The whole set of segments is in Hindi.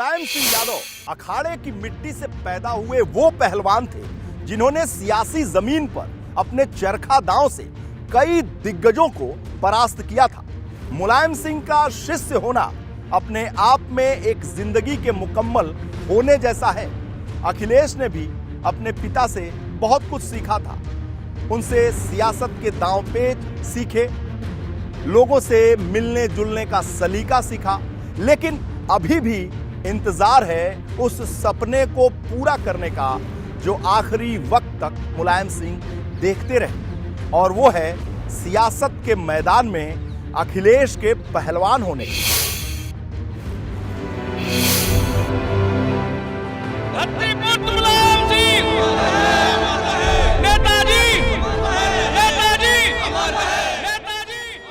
मुलायम सिंह यादव अखाड़े की मिट्टी से पैदा हुए वो पहलवान थे जिन्होंने सियासी जमीन पर अपने चरखा दांव से कई दिग्गजों को परास्त किया था। मुलायम सिंह का शिष्य होना अपने आप में एक जिंदगी के मुकम्मल होने जैसा है। अखिलेश ने भी अपने पिता से बहुत कुछ सीखा था। उनसे सियासत के दांव पेच सीखे, लोगों से मिलने जुलने का सलीका सीखा, लेकिन अभी भी इंतजार है उस सपने को पूरा करने का जो आखिरी वक्त तक मुलायम सिंह देखते रहे, और वो है सियासत के मैदान में अखिलेश के पहलवान होने की।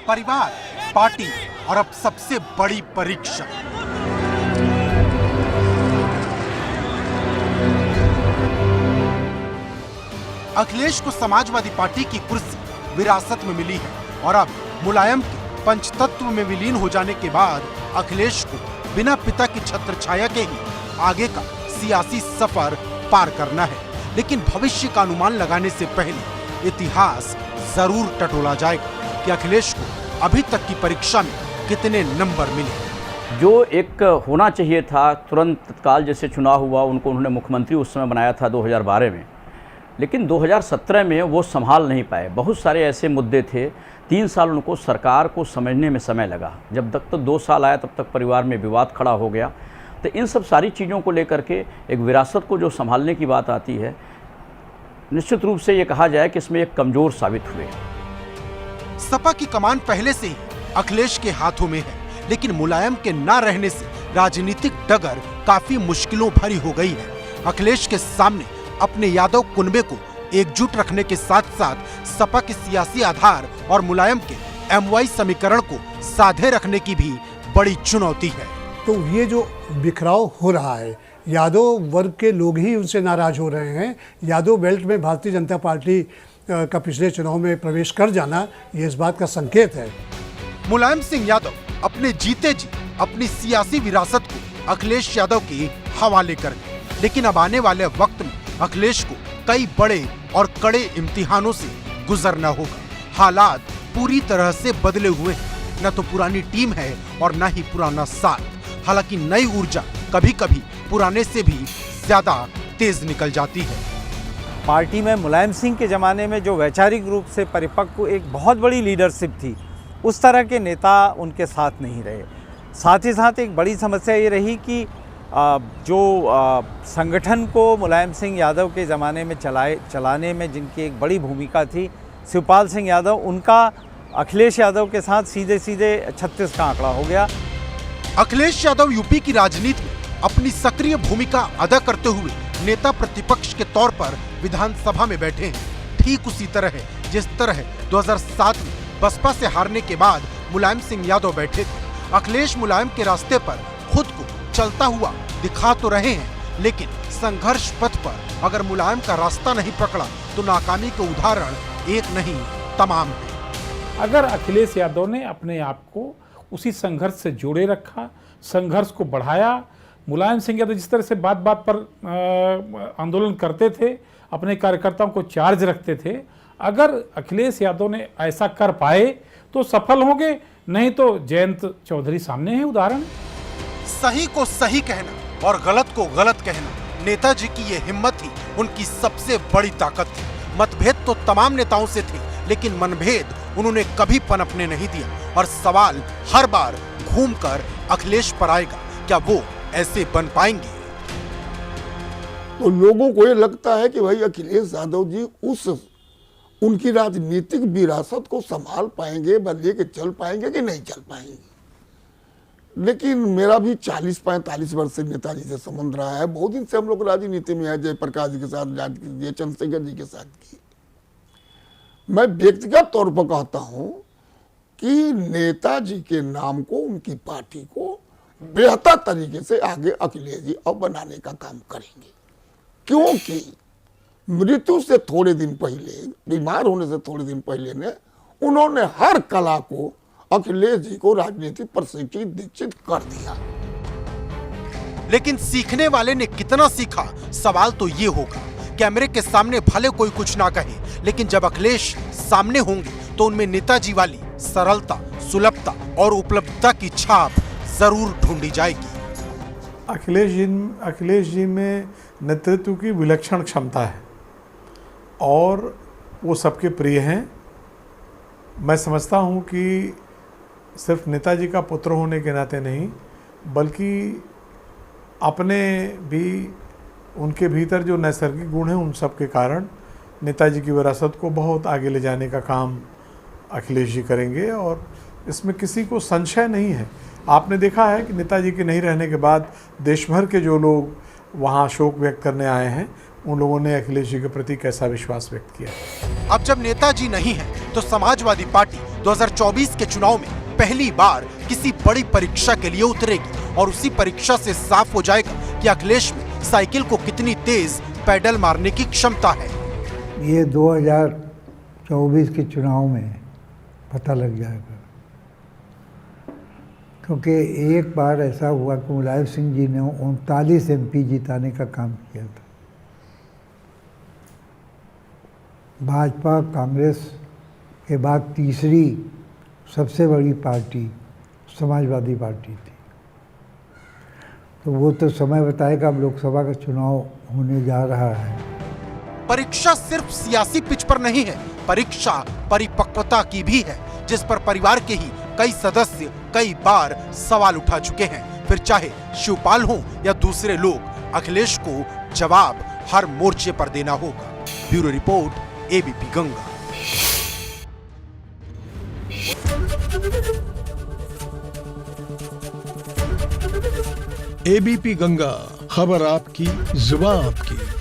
परिवार, पार्टी और अब सबसे बड़ी परीक्षा। अखिलेश को समाजवादी पार्टी की कुर्सी विरासत में मिली है और अब मुलायम के पंचतत्व में विलीन हो जाने के बाद अखिलेश को बिना पिता की छत्रछाया के ही आगे का सियासी सफर पार करना है। लेकिन भविष्य का अनुमान लगाने से पहले इतिहास जरूर टटोला जाएगा कि अखिलेश को अभी तक की परीक्षा में कितने नंबर मिले। जो एक होना चाहिए था तुरंत तत्काल, जैसे चुनाव हुआ उनको उन्होंने मुख्यमंत्री उस समय बनाया था 2012 में, लेकिन 2017 में वो संभाल नहीं पाए। बहुत सारे ऐसे मुद्दे थे, 3 साल उनको सरकार को समझने में समय लगा। जब तक तो 2 साल आया तब तक परिवार में विवाद खड़ा हो गया। तो इन सब सारी चीज़ों को लेकर के एक विरासत को जो संभालने की बात आती है, निश्चित रूप से ये कहा जाए कि इसमें एक कमज़ोर साबित हुए। सपा की कमान पहले से ही अखिलेश के हाथों में है, लेकिन मुलायम के ना रहने से राजनीतिक डगर काफी मुश्किलों भरी हो गई है। अखिलेश के सामने अपने यादव कुनबे को एकजुट रखने के साथ साथ सपा के सियासी आधार और मुलायम के एमवाई समीकरण को साधे रखने की भी बड़ी चुनौती है। तो ये जो बिखराव हो रहा है, यादव वर्ग के लोग ही उनसे नाराज हो रहे हैं। यादव बेल्ट में भारतीय जनता पार्टी का पिछले चुनाव में प्रवेश कर जाना ये इस बात का संकेत है। मुलायम सिंह यादव अपने जीते जी अपनी सियासी विरासत को अखिलेश यादव के हवाले कर गए, लेकिन अब आने वाले वक्त में अखिलेश को कई बड़े और कड़े इम्तिहानों से गुजरना होगा। हालात पूरी तरह से बदले हुए हैं, न तो पुरानी टीम है और न ही पुराना साथ। हालांकि नई ऊर्जा कभी कभी पुराने से भी ज्यादा तेज निकल जाती है। पार्टी में मुलायम सिंह के ज़माने में जो वैचारिक रूप से परिपक्व एक बहुत बड़ी लीडरशिप थी, उस तरह के नेता उनके साथ नहीं रहे। साथ ही साथ एक बड़ी समस्या ये रही कि जो संगठन को मुलायम सिंह यादव के ज़माने में चलाने में जिनकी एक बड़ी भूमिका थी, शिवपाल सिंह यादव, उनका अखिलेश यादव के साथ सीधे 36 का आंकड़ा हो गया। अखिलेश यादव यूपी की राजनीति में अपनी सक्रिय भूमिका अदा करते हुए नेता प्रतिपक्ष के तौर पर विधानसभा में बैठे हैं। ठीक उसी तरह है जिस तरह 2007 में बसपा से हारने के बाद मुलायम सिंह यादव बैठे थे। अखिलेश मुलायम के रास्ते पर खुद को चलता हुआ दिखा तो रहे हैं, लेकिन संघर्ष पथ पर अगर मुलायम का रास्ता नहीं पकड़ा तो नाकामी के उदाहरण एक नहीं तमाम है। अगर अखिलेश यादव ने अपने आप को उसी संघर्ष से जोड़े रखा, संघर्ष को बढ़ाया, मुलायम सिंह यादव जिस तरह से बात बात पर आंदोलन करते थे, अपने कार्यकर्ताओं को चार्ज रखते थे, अगर अखिलेश यादव ने ऐसा कर पाए तो सफल होंगे, नहीं तो जयंत चौधरी सामने है उदाहरण। सही को सही कहना और गलत को गलत कहना, नेताजी की ये हिम्मत ही उनकी सबसे बड़ी ताकत थी। मतभेद तो तमाम नेताओं से थे, लेकिन मनभेद उन्होंने कभी पनपने नहीं दिया। और सवाल हर बार घूमकर अखिलेश पर आएगा, क्या वो ऐसे बन पाएंगे? तो लोगों को ये लगता है कि भाई अखिलेश यादव जी उनकी राजनीतिक विरासत को संभाल पाएंगे, बदले के चल पाएंगे कि नहीं चल पाएंगे। लेकिन मेरा भी 40-45 वर्ष से नेताजी से संबंध रहा है। बहुत दिन से हम लोग राजनीति में है, जयप्रकाश जी के साथ, जय चंद्रशेखर जी के साथ की। मैं व्यक्तिगत तौर पर कहता हूं कि नेताजी के नाम को, उनकी पार्टी को बेहतर तरीके से आगे अखिलेश जी अब बनाने का काम करेंगे, क्योंकि मृत्यु से थोड़े दिन पहले, बीमार होने से थोड़े दिन पहले ने उन्होंने हर कला को अखिलेश जी को राजनीतिक प्रशिक्षित दीक्षित कर दिया। लेकिन सीखने वाले ने कितना सीखा, सवाल तो ये होगा। कैमरे के सामने भले कोई कुछ ना कहे, लेकिन जब अखिलेश सामने होंगे तो उनमें नेताजी वाली सरलता, सुलभता और उपलब्धता की छाप जरूर ढूंढी जाएगी। अखिलेश जी में नेतृत्व की विलक्षण क्षमता है और वो सबके प्रिय हैं। मैं समझता हूँ कि सिर्फ नेताजी का पुत्र होने के नाते नहीं, बल्कि अपने भी उनके भीतर जो नैसर्गिक गुण हैं उन सब के कारण नेताजी की विरासत को बहुत आगे ले जाने का काम अखिलेश जी करेंगे और इसमें किसी को संशय नहीं है। आपने देखा है कि नेताजी के नहीं रहने के बाद देश भर के जो लोग वहाँ शोक व्यक्त करने आए हैं, उन लोगों ने अखिलेश जी के प्रति कैसा विश्वास व्यक्त किया। अब जब नेताजी नहीं है तो समाजवादी पार्टी 2024 के चुनाव में पहली बार किसी बड़ी परीक्षा के लिए उतरेगी और उसी परीक्षा से साफ हो जाएगा कि अखिलेश में साइकिल को कितनी तेज पैडल मारने की क्षमता है। ये 2024 के चुनाव में पता लग जाएगा, क्योंकि एक बार ऐसा हुआ कि मुलायम सिंह जी ने 39 MP जिताने का काम किया था। भाजपा कांग्रेस के बाद तीसरी सबसे बड़ी पार्टी समाजवादी पार्टी थी। तो वो तो समय बताएगा, अब लोकसभा का चुनाव होने जा रहा है। परीक्षा सिर्फ सियासी पिच पर नहीं है, परीक्षा परिपक्वता की भी है, जिस पर परिवार के ही कई सदस्य कई बार सवाल उठा चुके हैं। फिर चाहे शिवपाल हो या दूसरे लोग, अखिलेश को जवाब हर मोर्चे पर देना होगा। Bureau report, ABP Ganga. ABP Ganga, खबर आपकी, जुबान आपकी।